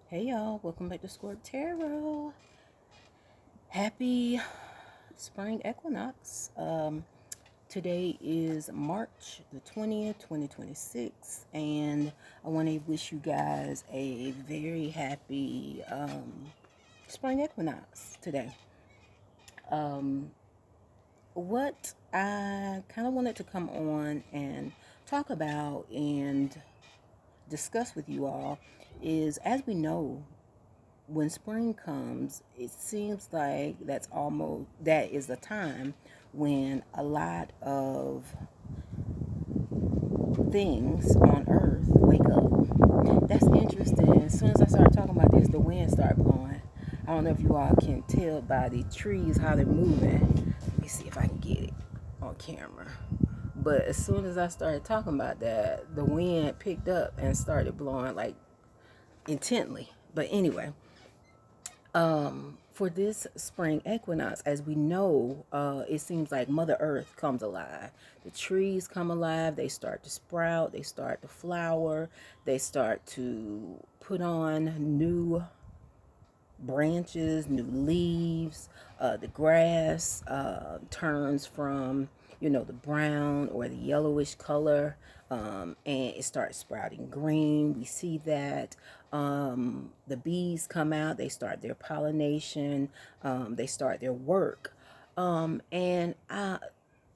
Hey y'all, welcome back to Scorp Tarot. Happy spring equinox. Today is March the 20th, 2026, and I want to wish you guys a very happy spring equinox today. Um, what I kind of wanted to come on and talk about and discuss with you all is, as we know, when spring comes, it seems like that is the time when a lot of things on earth wake up. That's interesting. As soon as I started talking about this, the wind started blowing. I don't know if you all can tell by the trees how they're moving. Let me see if I can get it on camera. But as soon as I started talking about that, the wind picked up and started blowing like intently. But anyway, for this spring equinox, as we know, it seems like Mother Earth comes alive. The trees come alive, they start to sprout, they start to flower, they start to put on new branches, new leaves. The grass turns from, the brown or the yellowish color, and it starts sprouting green. We see that. The bees come out, they start their pollination, they start their work. And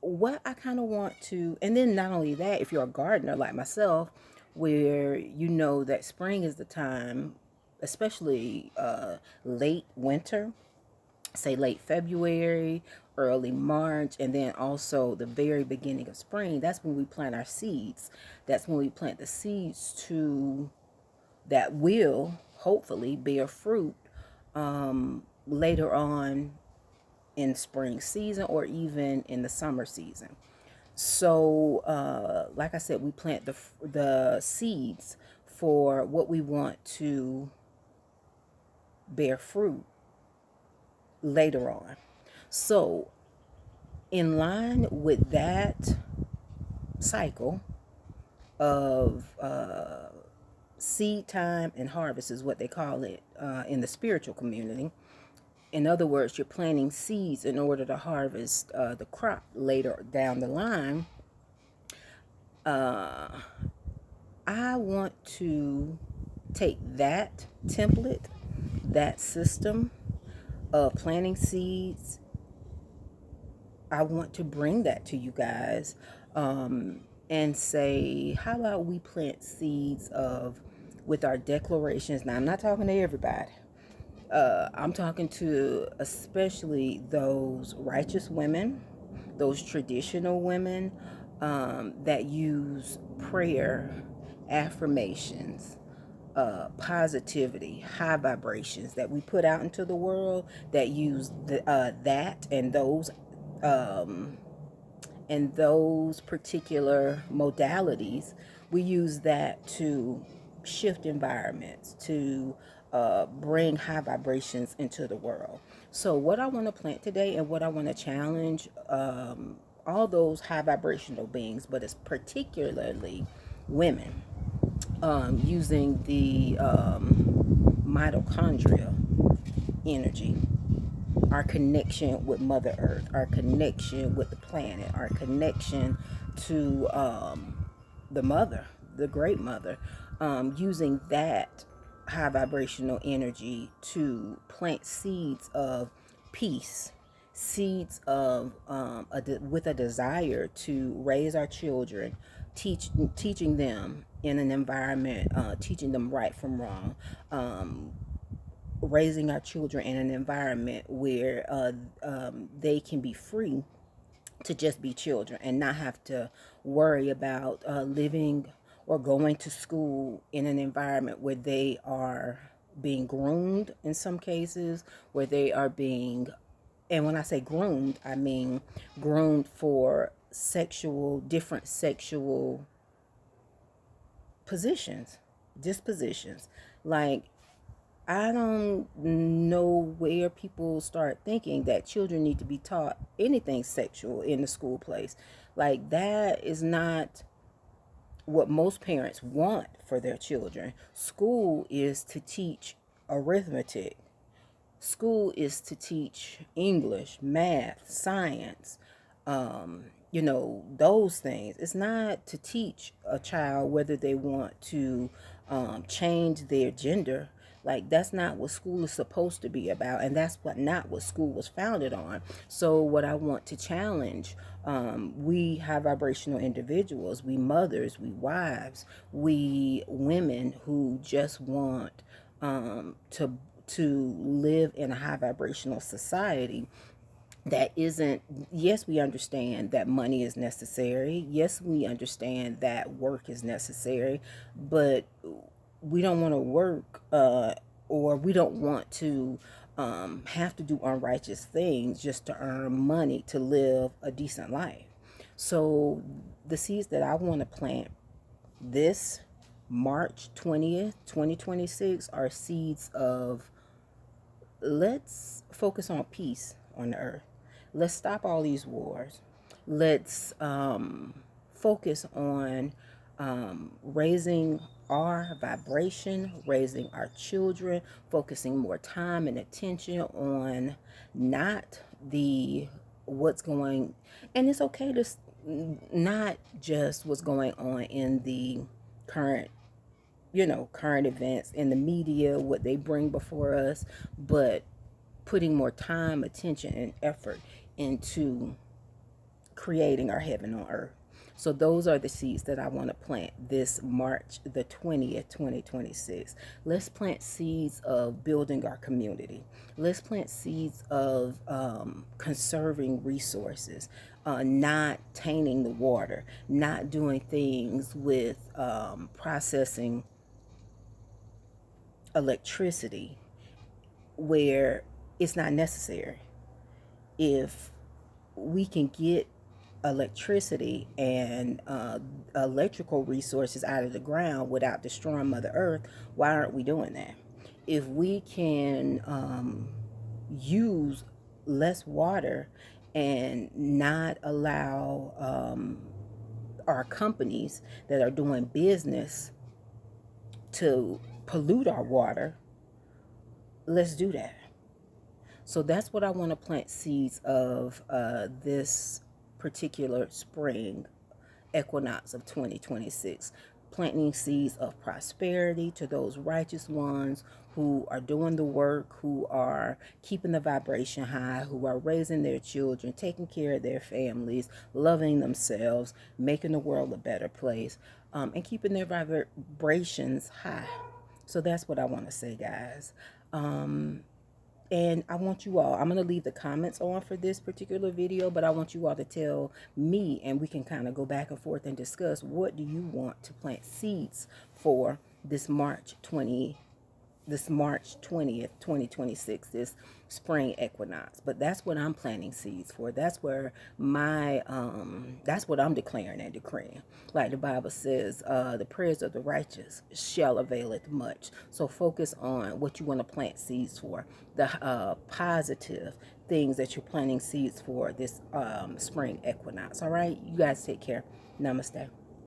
what I kind of want to, and then not only that, if you're a gardener like myself, where you know that spring is the time, especially late winter, say late February, early March, and then also the very beginning of spring, that's when we plant our seeds. That's when we plant the seeds that will hopefully bear fruit later on in spring season or even in the summer season. So, like I said, we plant the seeds for what we want to bear fruit later on. So, in line with that cycle of seed time and harvest, is what they call it in the spiritual community. In other words, you're planting seeds in order to harvest the crop later down the line. Uh, I want to take that template, that system of planting seeds. I want to bring that to you guys and say, how about we plant seeds with our declarations? Now, I'm not talking to everybody. I'm talking to especially those righteous women, those traditional women that use prayer, affirmations, positivity, high vibrations that we put out into the world, that use that um, and those particular modalities. We use that to shift environments, to bring high vibrations into the world. So, what I want to plant today and what I want to challenge all those high vibrational beings, but it's particularly women, using the mitochondria energy, our connection with Mother Earth, our connection with the planet, our connection to the Mother, the Great Mother, using that high vibrational energy to plant seeds of peace, seeds of with a desire to raise our children, teaching them in an environment, teaching them right from wrong, raising our children in an environment where they can be free to just be children and not have to worry about living or going to school in an environment where they are being groomed in some cases, where they are being, and when I say groomed, I mean groomed for different sexual positions, dispositions. Like, I don't know where people start thinking that children need to be taught anything sexual in the school place. Like, that is not what most parents want for their children. School is to teach arithmetic. School is to teach English, math, science, those things. It's not to teach a child whether they want to change their gender. Like, that's not what school is supposed to be about, and that's not what school was founded on. So what I want to challenge, we high vibrational individuals, we mothers, we wives, we women who just want to live in a high vibrational society that isn't. Yes, we understand that money is necessary. Yes, we understand that work is necessary, but we don't want to work, or we don't want to have to do unrighteous things just to earn money to live a decent life. So the seeds that I want to plant this March 20th, 2026 are seeds of, let's focus on peace on the earth. Let's stop all these wars. Let's focus on raising our vibration, raising our children, focusing more time and attention on not the what's going, and it's okay to not just what's going on in the current current events in the media, what they bring before us, but putting more time, attention, and effort into creating our heaven on earth. So those are the seeds that I want to plant this March the 20th, 2026. Let's plant seeds of building our community. Let's plant seeds of conserving resources, not tainting the water, not doing things with processing electricity where it's not necessary. If we can get electricity and electrical resources out of the ground without destroying Mother Earth, why aren't we doing that? If we can use less water and not allow our companies that are doing business to pollute our water, let's do that. So that's what I want to plant seeds of this particular spring equinox of 2026. Planting seeds of prosperity to those righteous ones who are doing the work, who are keeping the vibration high, who are raising their children, taking care of their families, loving themselves, making the world a better place, and keeping their vibrations high. So that's what I want to say, guys. And I want you all, I'm going to leave the comments on for this particular video, but I want you all to tell me, and we can kind of go back and forth and discuss, what do you want to plant seeds for this March 20th, 2026, this spring equinox. But that's what I'm planting seeds for. That's where that's what I'm declaring and decreeing. Like the Bible says, the prayers of the righteous shall availeth much. So focus on what you want to plant seeds for, the positive things that you're planting seeds for this spring equinox. All right, you guys take care. Namaste.